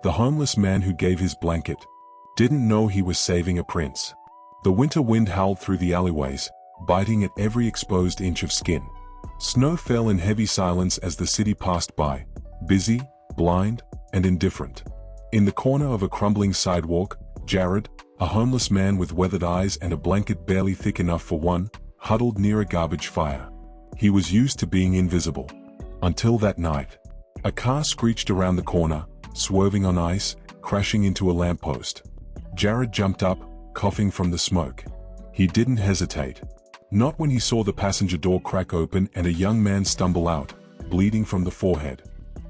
The homeless man who gave his blanket didn't know he was saving a prince. The winter wind howled through the alleyways, biting at every exposed inch of skin. Snow fell in heavy silence as the city passed by, busy, blind, and indifferent. In the corner of a crumbling sidewalk, Jared, a homeless man with weathered eyes and a blanket barely thick enough for one, huddled near a garbage fire. He was used to being invisible. Until that night. A car screeched around the corner, swerving on ice, crashing into a lamppost. Jared jumped up, coughing from the smoke. He didn't hesitate. Not when he saw the passenger door crack open and a young man stumble out, bleeding from the forehead.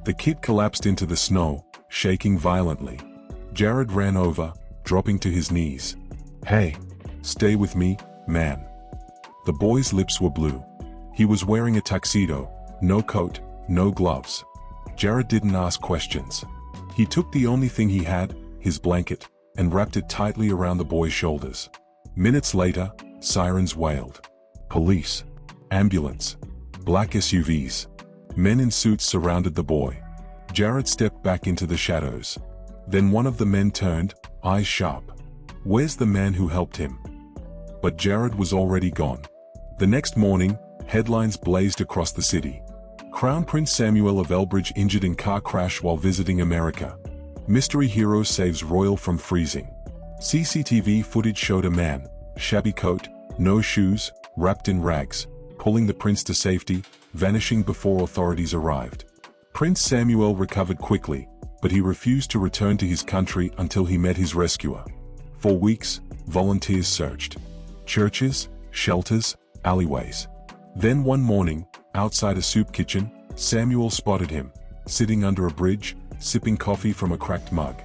The kid collapsed into the snow, shaking violently. Jared ran over, dropping to his knees. "Hey, stay with me, man." The boy's lips were blue. He was wearing a tuxedo, no coat, no gloves. Jared didn't ask questions. He took the only thing he had, his blanket, and wrapped it tightly around the boy's shoulders. Minutes later, sirens wailed. Police, ambulance, black SUVs. Men in suits surrounded the boy. Jared stepped back into the shadows. Then one of the men turned, eyes sharp. "Where's the man who helped him?" But Jared was already gone. The next morning, headlines blazed across the city. Crown Prince Samuel of Elbridge injured in car crash while visiting America. Mystery hero saves royal from freezing. CCTV footage showed a man, shabby coat, no shoes, wrapped in rags, pulling the prince to safety, vanishing before authorities arrived. Prince Samuel recovered quickly, but he refused to return to his country until he met his rescuer. For weeks, volunteers searched. Churches, shelters, alleyways. Then one morning, outside a soup kitchen, Samuel spotted him, sitting under a bridge, sipping coffee from a cracked mug.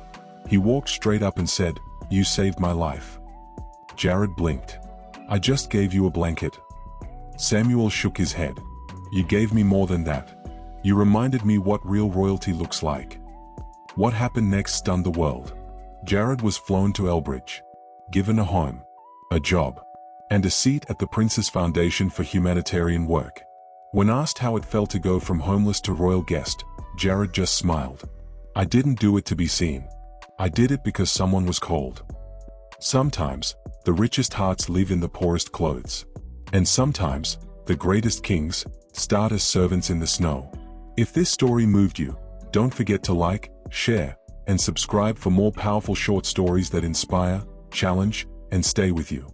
He walked straight up and said, "You saved my life." Jared blinked. "I just gave you a blanket." Samuel shook his head. "You gave me more than that. You reminded me what real royalty looks like." What happened next stunned the world. Jared was flown to Elbridge, given a home, a job, and a seat at the Prince's Foundation for Humanitarian Work. When asked how it felt to go from homeless to royal guest, Jared just smiled. "I didn't do it to be seen. I did it because someone was called." Sometimes, the richest hearts live in the poorest clothes. And sometimes, the greatest kings start as servants in the snow. If this story moved you, don't forget to like, share, and subscribe for more powerful short stories that inspire, challenge, and stay with you.